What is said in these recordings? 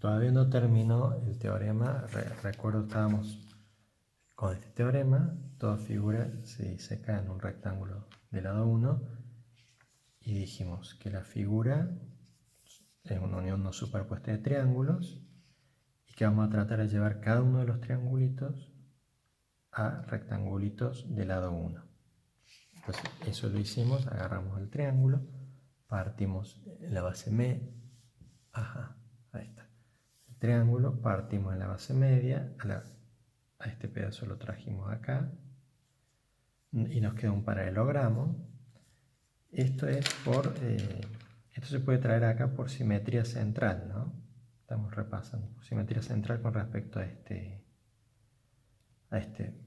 Todavía no terminó el teorema. Recuerdo, estábamos con este teorema. Toda figura se diseca en un rectángulo de lado 1 y dijimos que la figura es una unión no superpuesta de triángulos y que vamos a tratar de llevar cada uno de los triangulitos a rectangulitos de lado 1. Entonces eso lo hicimos, agarramos el triángulo, partimos la base media, ahí está, el triángulo, partimos en la base media, a este pedazo lo trajimos acá y nos queda un paralelogramo. Esto se puede traer acá por simetría central, ¿no? Estamos repasando por simetría central con respecto a este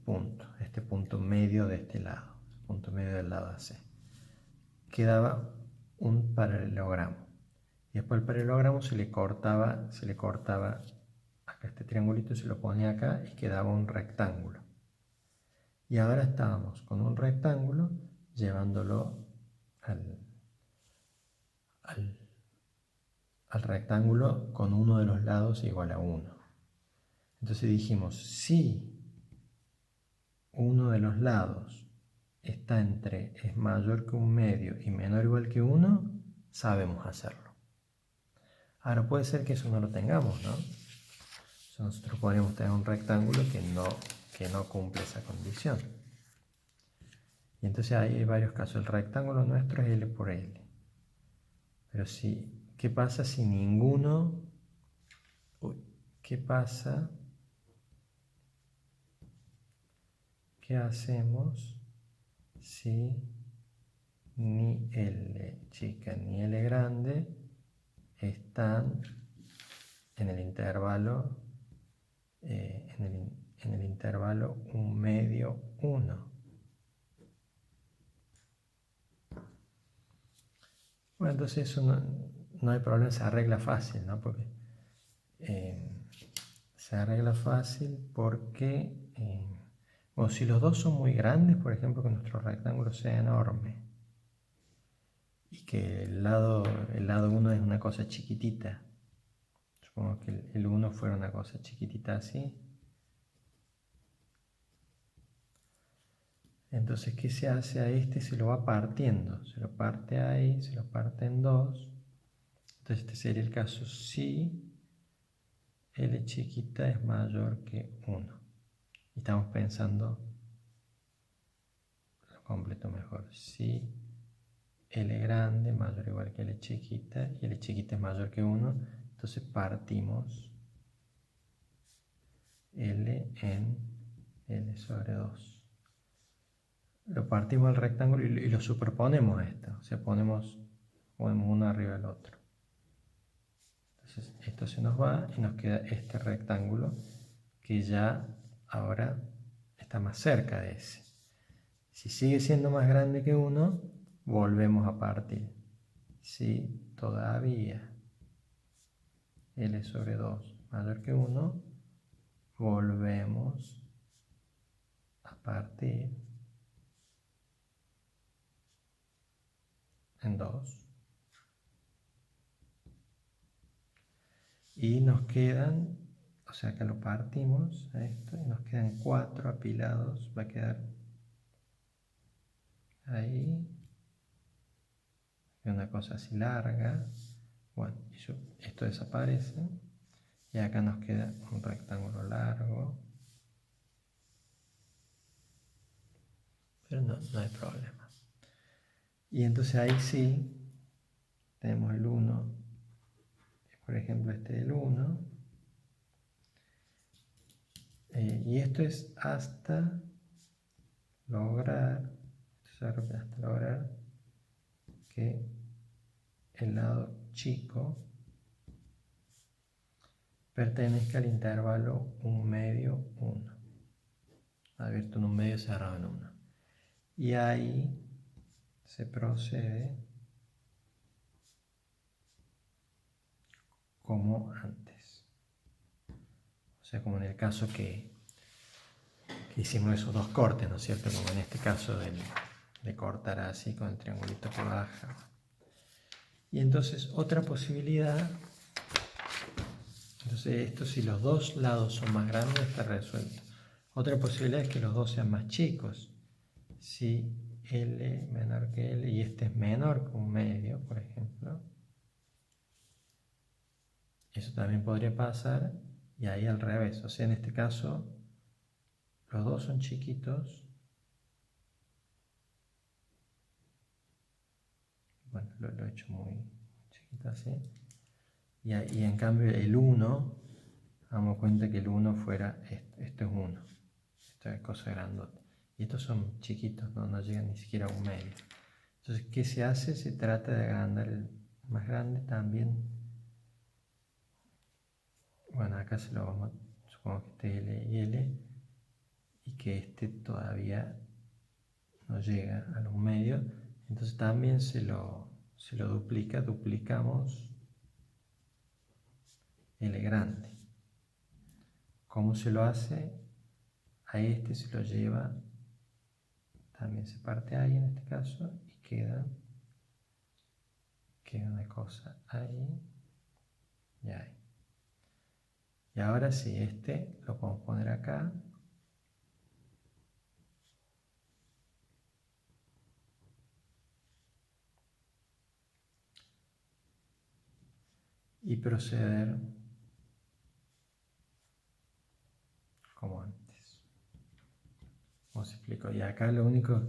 punto medio de este lado, punto medio del lado AC. Quedaba un paralelogramo. Y después el paralelogramo se le cortaba acá este triangulito, se lo ponía acá y quedaba un rectángulo. Y ahora estábamos con un rectángulo llevándolo al rectángulo con uno de los lados igual a 1. Entonces dijimos, si uno de los lados es mayor que un medio y menor o igual que 1, sabemos hacerlo. Ahora puede ser que eso no lo tengamos, ¿no? Nosotros podríamos tener un rectángulo que no cumple esa condición. Y entonces hay varios casos. El rectángulo nuestro es L por L. Pero ¿qué pasa si ninguno... ¿Qué pasa? ¿Qué hacemos si ni L chica ni L grande están en el intervalo en el intervalo 1 medio 1? Bueno, entonces eso no hay problema, se arregla fácil, ¿no? Porque se arregla fácil porque bueno, si los dos son muy grandes, por ejemplo, que nuestro rectángulo sea enorme y que el lado 1 es una cosa chiquitita, supongo que el 1 fuera una cosa chiquitita así. Entonces, ¿qué se hace a este? Se lo va partiendo, se lo parte ahí, se lo parte en dos. Entonces este sería el caso si L chiquita es mayor que 1. Y estamos pensando, lo completo mejor, si L grande mayor o igual que L chiquita y L chiquita es mayor que 1, entonces partimos L en L sobre 2. Lo partimos al rectángulo y lo superponemos a esto, o sea, ponemos uno arriba del otro. Entonces esto se nos va y nos queda este rectángulo que ya ahora está más cerca de ese. Si sigue siendo más grande que 1, volvemos a partir. Si todavía L sobre 2 mayor que 1, volvemos a partir en 2. Y nos quedan, o sea que lo partimos a esto y nos quedan 4 apilados, va a quedar ahí, una cosa así larga. Bueno, esto desaparece y acá nos queda un rectángulo largo, pero no hay problema. Y entonces ahí sí tenemos el 1, por ejemplo este es el 1, y esto es hasta lograr que el lado chico pertenezca al intervalo 1 medio 1, abierto en 1 medio, cerrado en 1. Y ahí se procede como antes. O sea, como en el caso que hicimos esos dos cortes, ¿no es cierto? Como en este caso de cortar así con el triangulito que baja. Y entonces otra posibilidad Entonces esto, si los dos lados son más grandes, está resuelto. Otra posibilidad es que los dos sean más chicos. Si L menor que L y este es menor que un medio, por ejemplo, eso también podría pasar, y ahí al revés. O sea, en este caso, los dos son chiquitos. Bueno, lo he hecho muy chiquito así. Y en cambio el 1, damos cuenta que el 1 fuera esto es 1. Esto es cosa grandota. Y estos son chiquitos, no llegan ni siquiera a un medio. Entonces, ¿qué se hace? Se trata de agrandar el más grande también. Bueno, acá se lo vamos, supongo que este L y L, y que este todavía no llega a los medios. Entonces también se lo duplica, duplicamos L grande. ¿Cómo se lo hace? A este se lo lleva, también se parte ahí en este caso, y queda una cosa ahí y ahí. Y ahora sí, este lo podemos poner acá. Y proceder como antes. Os explico. Y acá lo único,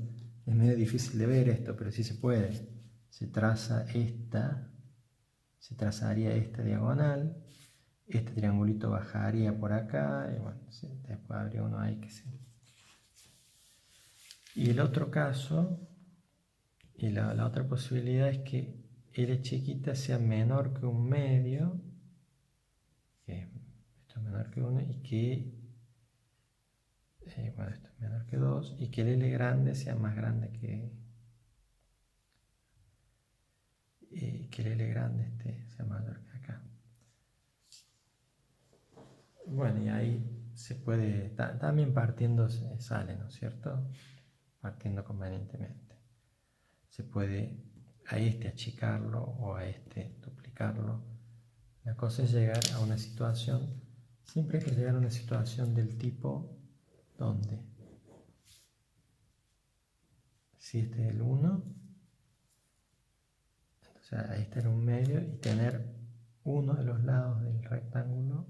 es medio difícil de ver esto, pero sí se puede. Se trazaría esta diagonal, este triangulito bajaría por acá, y bueno, sí, después habría uno ahí que sí. Y el otro caso, y la otra posibilidad es que L chiquita sea menor que un medio, que esto es menor que 1, y que, bueno, esto es menor que 2, y que el L grande sea más grande que el L grande sea mayor que acá. Bueno, y ahí se puede, también partiendo sale, ¿no es cierto? Partiendo convenientemente. Se puede a este achicarlo o a este duplicarlo. La cosa es llegar a una situación, siempre hay que llegar a una situación del tipo donde, si este es el 1, entonces ahí está en un medio y tener uno de los lados del rectángulo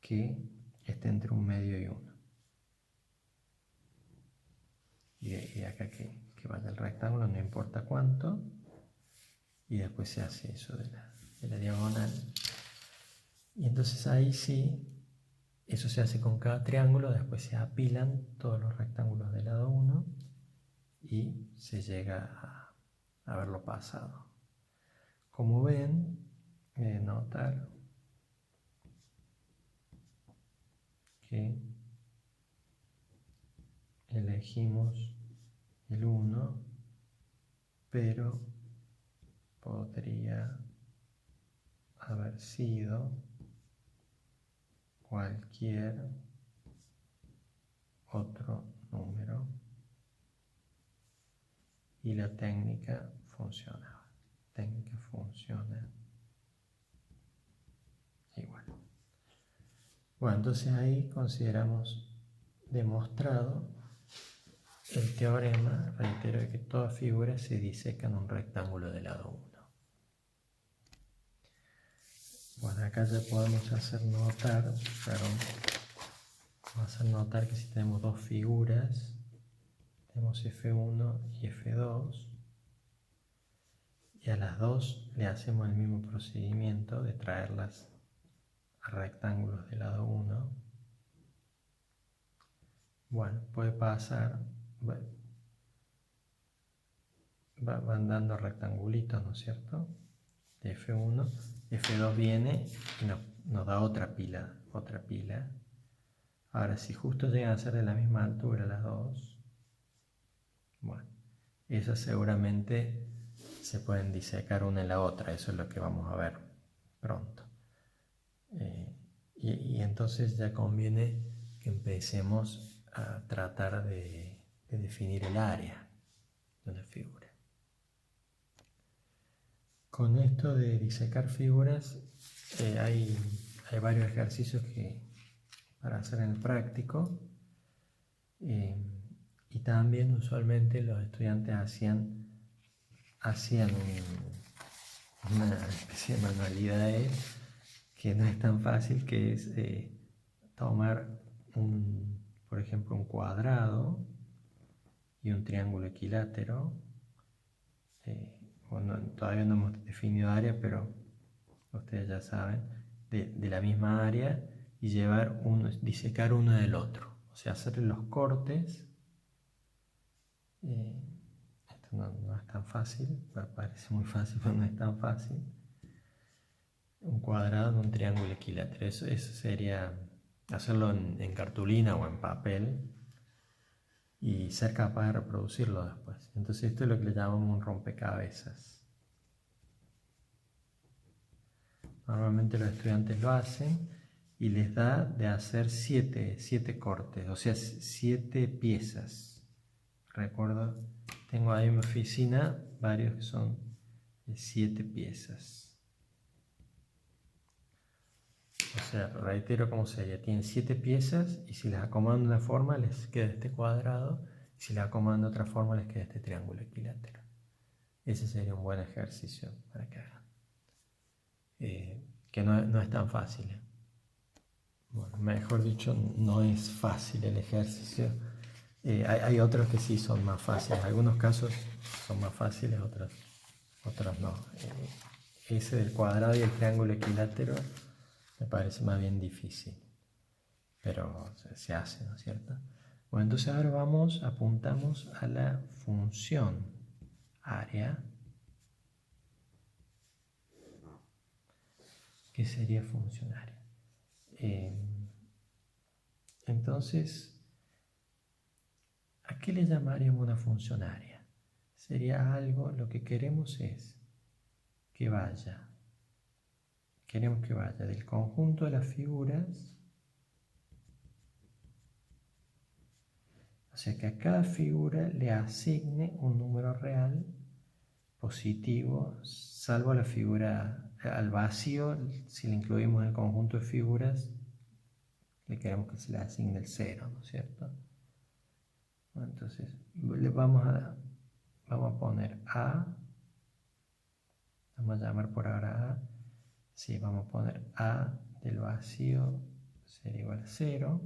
que esté entre un medio y 1. Y acá que vaya el rectángulo, no importa cuánto, y después se hace eso de la diagonal. Y entonces ahí sí, eso se hace con cada triángulo, después se apilan todos los rectángulos del lado 1 y se llega a verlo pasado. Como ven, notar que elegimos el 1, pero podría haber sido cualquier otro número y la técnica funcionaba. La técnica funciona igual. Bueno, entonces ahí consideramos demostrado el teorema, reitero, de que toda figura se diseca en un rectángulo de lado 1. Bueno, acá ya podemos hacer notar, que si tenemos dos figuras, tenemos F1 y F2, y a las dos le hacemos el mismo procedimiento de traerlas a rectángulos de lado 1. Bueno, puede pasar, van dando rectangulitos, ¿no es cierto? De F1, F2 viene y nos da otra pila. Ahora, si justo llegan a ser de la misma altura las dos, bueno, esas seguramente se pueden disecar una en la otra, eso es lo que vamos a ver pronto. Y entonces ya conviene que empecemos a tratar de definir el área de una figura. Con esto de disecar figuras hay hay varios ejercicios para hacer en el práctico. Y también usualmente los estudiantes hacían una especie de manualidad que no es tan fácil, que es tomar por ejemplo, un cuadrado y un triángulo equilátero. Bueno, todavía no hemos definido área, pero ustedes ya saben, de la misma área, y disecar uno del otro. O sea, hacer los cortes. Esto no es tan fácil, parece muy fácil, pero no es tan fácil. Un cuadrado en un triángulo equilátero. Eso sería hacerlo en cartulina o en papel y ser capaz de reproducirlo después. Entonces esto es lo que le llamamos un rompecabezas. Normalmente los estudiantes lo hacen y les da de hacer 7 cortes, o sea, 7 piezas. Recuerdo, tengo ahí en mi oficina varios que son de 7 piezas. O sea, reitero cómo sería. Tienen 7 piezas y si las acomodan de una forma les queda este cuadrado, y si las acomodan de otra forma les queda este triángulo equilátero. Ese sería un buen ejercicio para que hagan. Que no es tan fácil. Bueno, mejor dicho, no es fácil el ejercicio. Hay otros que sí son más fáciles. Algunos casos son más fáciles, otros no. Ese del cuadrado y el triángulo equilátero me parece más bien difícil, pero se hace, ¿no es cierto? Bueno, entonces ahora apuntamos a la función área. ¿Qué sería función área? Entonces, ¿a qué le llamaríamos una función área? Sería algo, lo que queremos es que queremos que vaya del conjunto de las figuras, o sea que a cada figura le asigne un número real positivo, salvo la figura al vacío. Si le incluimos el conjunto de figuras, le queremos que se le asigne el 0, ¿no es cierto? Entonces vamos a poner A, vamos a llamar por ahora A, sí, vamos a poner A del vacío sería igual a 0.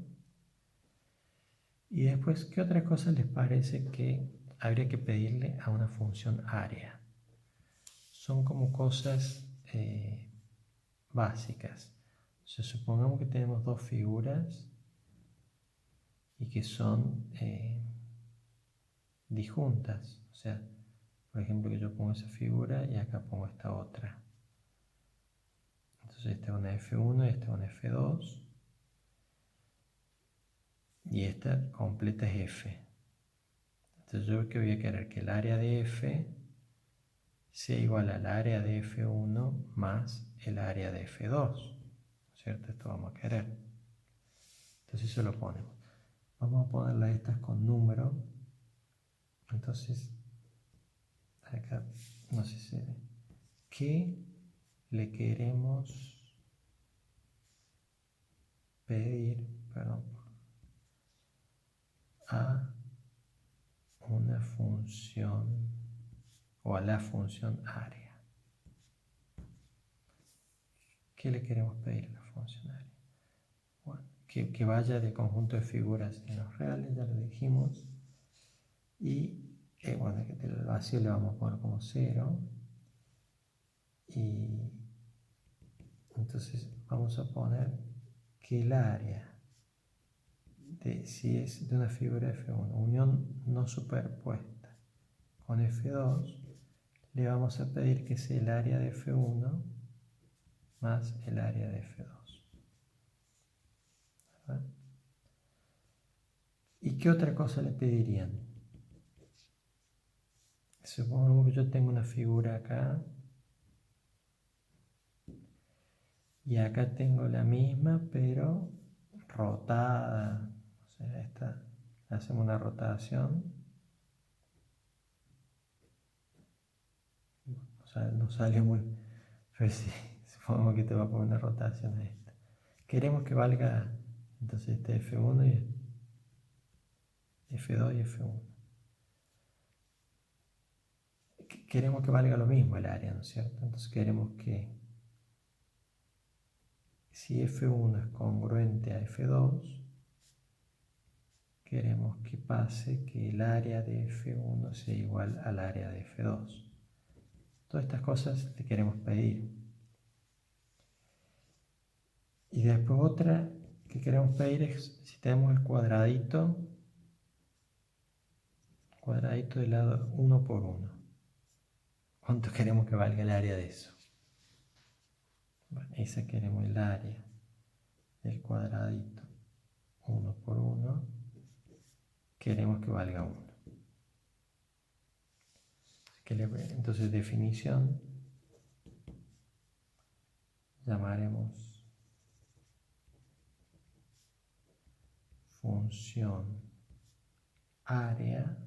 Y después, ¿qué otra cosa les parece que habría que pedirle a una función área? Son como cosas básicas. O sea, supongamos que tenemos dos figuras y que son disjuntas. O sea, por ejemplo, que yo pongo esa figura y acá pongo esta otra. Entonces esta es una F1 y esta es una F2. Y esta completa es F. Entonces yo que voy a querer que el área de F sea igual al área de F1 más el área de F2. ¿Cierto? Esto vamos a querer. Entonces eso lo ponemos. Vamos a ponerlas estas con número. Entonces, acá, no sé si ve. ¿Qué le queremos pedir, a una función o a la función área? ¿Qué le queremos pedir a la función área? Bueno, que vaya del conjunto de figuras en los reales, ya lo dijimos. Y bueno, que el vacío le vamos a poner como 0. Y entonces vamos a poner que el área, si es de una figura F1, unión no superpuesta con F2, le vamos a pedir que sea el área de F1 más el área de F2. ¿Verdad? ¿Y qué otra cosa le pedirían? Supongamos que yo tengo una figura acá y acá tengo la misma pero rotada. O sea, esta, hacemos una rotación. O sea, no sale muy... Pero sí, supongamos que te va a poner una rotación a esta. queremos que valga, entonces este F1 y F2 y F1. Queremos que valga lo mismo el área, ¿no es cierto? Entonces queremos que si F1 es congruente a F2, queremos que pase que el área de F1 sea igual al área de F2. Todas estas cosas le queremos pedir. Y después otra que queremos pedir es si tenemos el cuadradito del lado 1 por 1. ¿Cuánto queremos que valga el área de eso? Bueno, esa queremos el área del cuadradito 1 por 1. Queremos que valga 1. Entonces definición llamaremos función área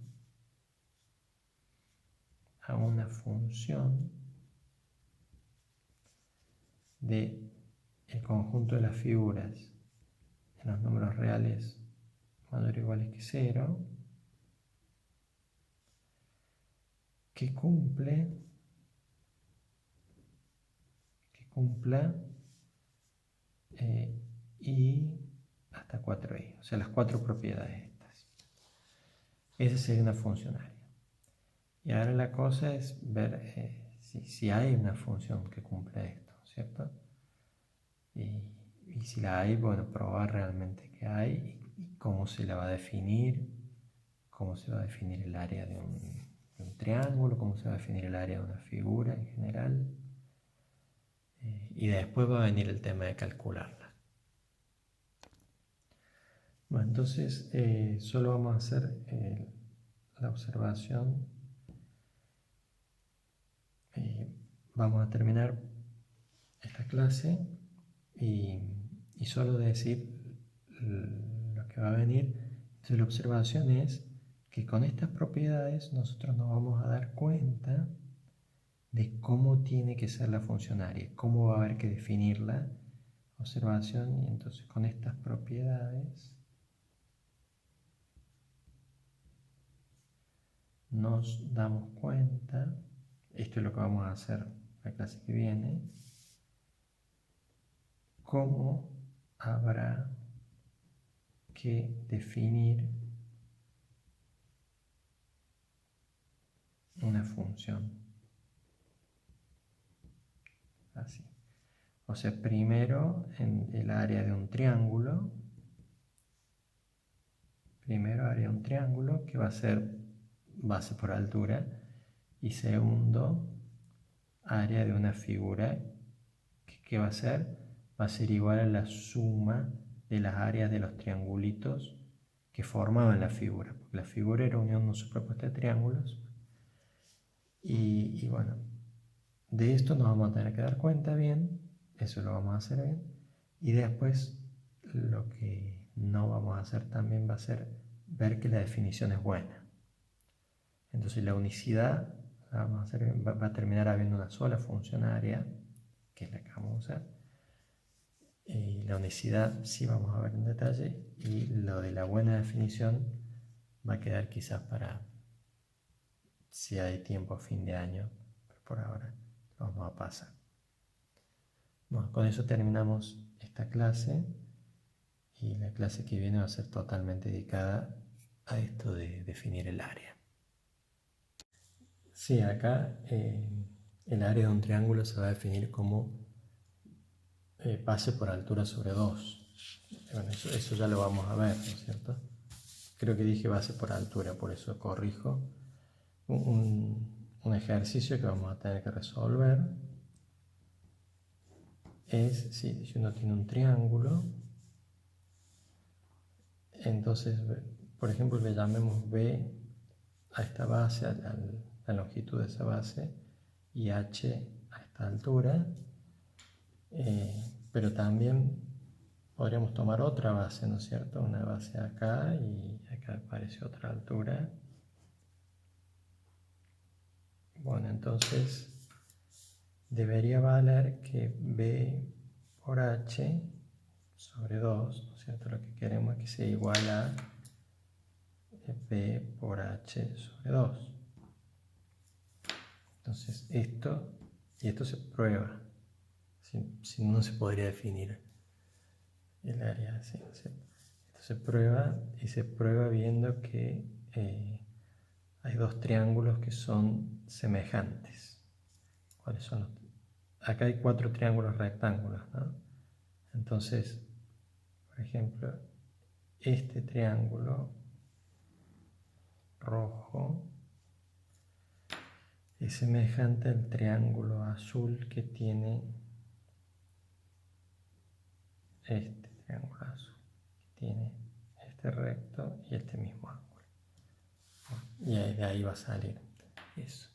a una función de el conjunto de las figuras en los números reales mayor o iguales que 0 que cumpla y hasta 4i, o sea, las 4 propiedades estas. Esa sería una función área. Y ahora la cosa es ver si hay una función que cumpla esto, ¿cierto? Y si la hay, bueno, probar realmente que hay y cómo se la va a definir, cómo se va a definir el área de un triángulo, cómo se va a definir el área de una figura en general. Y después va a venir el tema de calcularla. Bueno, entonces solo vamos a hacer la observación. Vamos a terminar esta clase y solo decir lo que va a venir. Entonces la observación es que con estas propiedades nosotros nos vamos a dar cuenta de cómo tiene que ser la función área, cómo va a haber que definirla. Observación, y entonces con estas propiedades nos damos cuenta, esto es lo que vamos a hacer la clase que viene, cómo habrá que definir una función. Así. O sea, primero en el área de un triángulo, que va a ser base por altura, y segundo, área de una figura que va a ser igual a la suma de las áreas de los triangulitos que formaban la figura, porque la figura era unión no superpuesta de triángulos. Y bueno, de esto nos vamos a tener que dar cuenta bien, eso lo vamos a hacer bien, y después lo que no vamos a hacer también va a ser ver que la definición es buena. Entonces la unicidad vamos a hacer, va a terminar habiendo una sola función área, que es la que vamos a usar. Y la unicidad sí vamos a ver en detalle, y lo de la buena definición va a quedar quizás para si hay tiempo a fin de año, pero por ahora lo vamos a pasar. Bueno, con eso terminamos esta clase, y la clase que viene va a ser totalmente dedicada a esto de definir el área. Sí, acá el área de un triángulo se va a definir como base por altura sobre 2. Bueno, eso ya lo vamos a ver, ¿no es cierto? Creo que dije base por altura, por eso corrijo. Un ejercicio que vamos a tener que resolver es si uno tiene un triángulo, entonces, por ejemplo, le llamemos B a esta base, a la longitud de esa base, y H a esta altura, pero también podríamos tomar otra base, ¿no es cierto? Una base acá, y acá aparece otra altura. Bueno, entonces debería valer que B por H sobre 2, ¿no es cierto? Lo que queremos es que sea igual a B por H sobre 2. Entonces esto y esto se prueba. Si no se podría definir el área así. Esto se prueba y se prueba viendo que hay dos triángulos que son semejantes. ¿Cuáles son los? Acá hay 4 triángulos rectángulos, ¿no? Entonces, por ejemplo, este triángulo rojo es semejante al triángulo azul que tiene este triángulo azul, que tiene este recto y este mismo ángulo. Y de ahí va a salir eso.